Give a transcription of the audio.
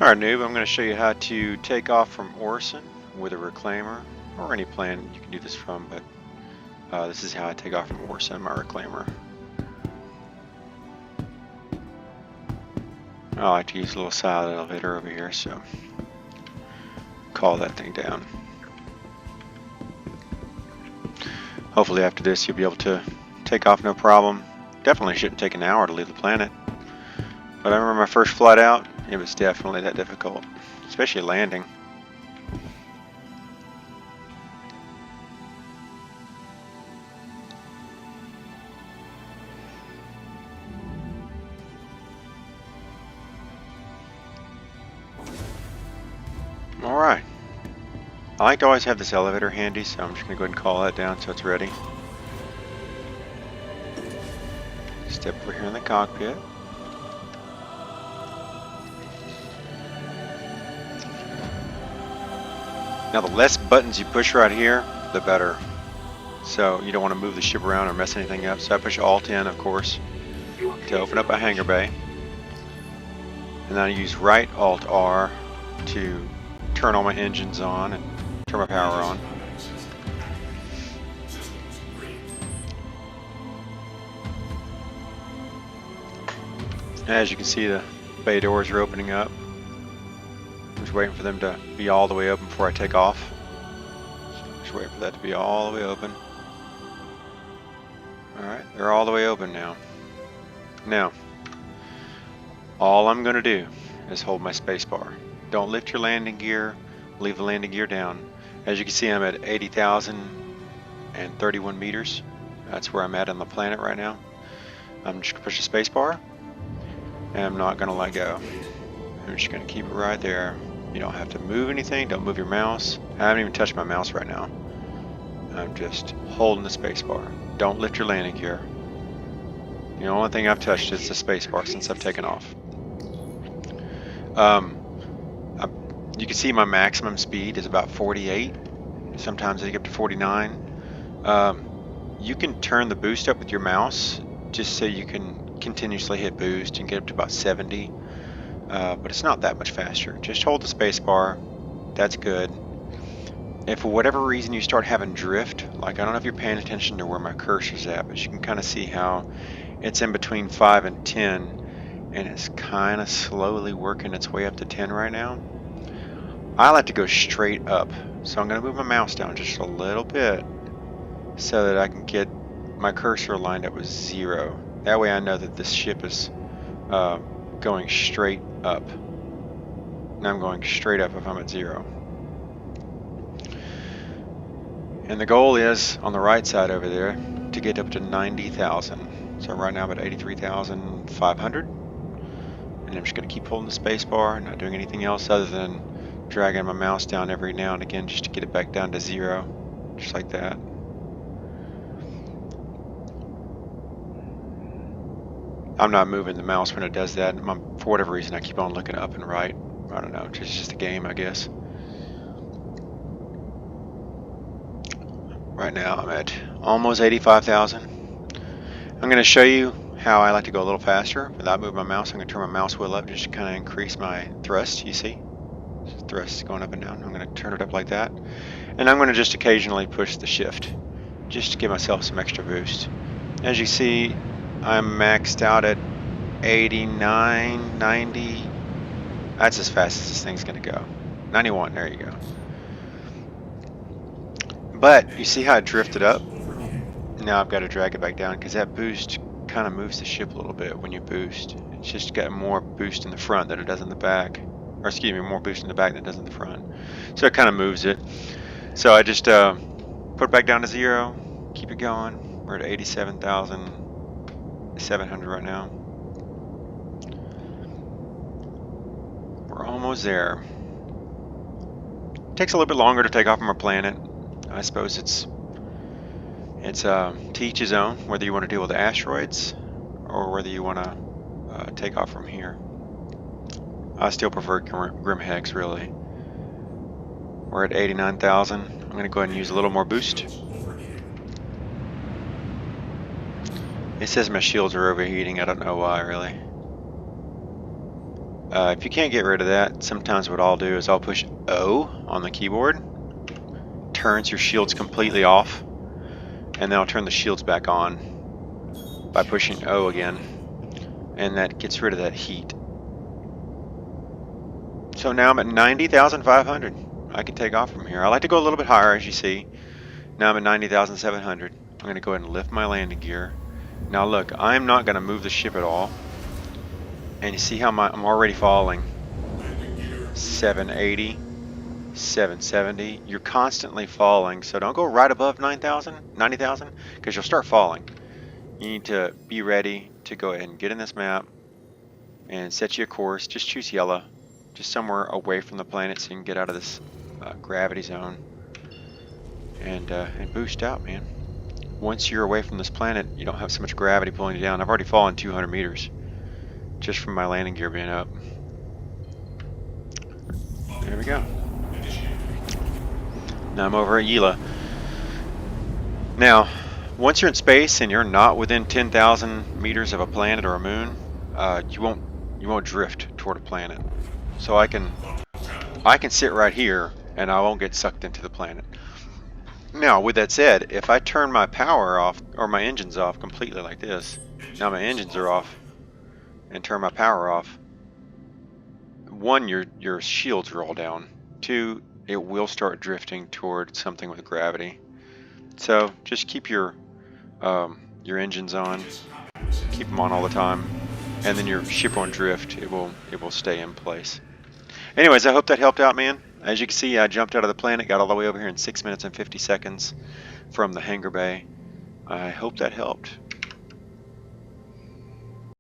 Alright, noob, I'm going to show you how to take off from Orison with a reclaimer, or any plane you can do this from, but this is how I take off from Orison, my reclaimer. I like to use a little side elevator over here, so call that thing down. Hopefully after this you'll be able to take off no problem. Definitely shouldn't take an hour to leave the planet. But I remember my first flight out, it was definitely that difficult, especially landing. Alright. I like to always have this elevator handy, so I'm just going to go ahead and call that down so it's ready. Step over here in the cockpit. Now the less buttons you push right here, the better. So you don't want to move the ship around or mess anything up. So I push Alt in, of course, to open up a hangar bay. And then I use right Alt R to turn all my engines on and turn my power on. As you can see, the bay doors are opening up. I'm just waiting for them to be all the way open before I take off. Just waiting for that to be all the way open. Alright, they're all the way open now. Now, all I'm going to do is hold my spacebar. Don't lift your landing gear, leave the landing gear down. As you can see, I'm at 80,031 meters. That's where I'm at on the planet right now. I'm just going to push the spacebar, and I'm not going to let go. I'm just going to keep it right there. You don't have to move anything, don't move your mouse. I haven't even touched my mouse right now. I'm just holding the spacebar. Don't lift your landing gear. The only thing I've touched is the spacebar since I've taken off. You can see my maximum speed is about 48. Sometimes I get up to 49. You can turn the boost up with your mouse just so you can continuously hit boost and get up to about 70. But it's not that much faster. Just hold the spacebar. That's good. If for whatever reason you start having drift, like I don't know if you're paying attention to where my cursor's at, but you can kind of see how it's in between 5 and 10, and it's kind of slowly working its way up to 10 right now. I like to go straight up, so I'm going to move my mouse down just a little bit so that I can get my cursor lined up with 0. That way I know that this ship is going straight up. And I'm going straight up if I'm at 0. And the goal is, on the right side over there, to get up to 90,000. So right now I'm at 83,500. And I'm just going to keep holding the space bar, not doing anything else other than dragging my mouse down every now and again just to get it back down to 0. Just like that. I'm not moving the mouse when it does that. For whatever reason, I keep on looking up and right. I don't know, it's just a game, I guess. Right now I'm at almost 85,000. I'm going to show you how I like to go a little faster without moving my mouse. I'm going to turn my mouse wheel up just to kind of increase my thrust, you see? Thrust is going up and down. I'm going to turn it up like that. And I'm going to just occasionally push the shift just to give myself some extra boost. As you see, I'm maxed out at 89, 90. That's as fast as this thing's going to go. 91, there you go. But you see how it drifted up? Now I've got to drag it back down because that boost kind of moves the ship a little bit when you boost. It's just got more boost in the front than it does in the back. Or excuse me, more boost in the back than it does in the front. So it kind of moves it. So I just put it back down to 0, keep it going. We're at 87,700 right now. We're almost there. It takes a little bit longer to take off from our planet. I suppose it's to each his own, whether you want to deal with the asteroids or whether you want to take off from here. I still prefer Grim Hex, really. We're at 89,000. I'm going to go ahead and use a little more boost. It says my shields are overheating. I don't know why, really. If you can't get rid of that, sometimes what I'll do is I'll push O on the keyboard, turns your shields completely off, and then I'll turn the shields back on by pushing O again, and that gets rid of that heat. So now I'm at 90,500. I can take off from here. I like to go a little bit higher, as you see. Now I'm at 90,700. I'm going to go ahead and lift my landing gear. Now look, I'm not going to move the ship at all. And you see how I'm already falling. 780, 770. You're constantly falling, so don't go right above 90,000, because you'll start falling. You need to be ready to go ahead and get in this map and set you a course. Just choose yellow, just somewhere away from the planet so you can get out of this gravity zone and boost out, man. Once you're away from this planet, you don't have so much gravity pulling you down. I've already fallen 200 meters just from my landing gear being up. There we go. Now I'm over at Yela. Now, once you're in space and you're not within 10,000 meters of a planet or a moon, you won't drift toward a planet. So I can sit right here and I won't get sucked into the planet. Now, with that said, if I turn my power off or my engines off completely like this, now my engines are off, and turn my power off, one, your shields roll down. Two, it will start drifting toward something with gravity. So just keep your engines on, keep them on all the time, and then your ship won't drift. It will stay in place. Anyways, I hope that helped out, man. As you can see, I jumped out of the planet, got all the way over here in 6 minutes and 50 seconds from the hangar bay. I hope that helped.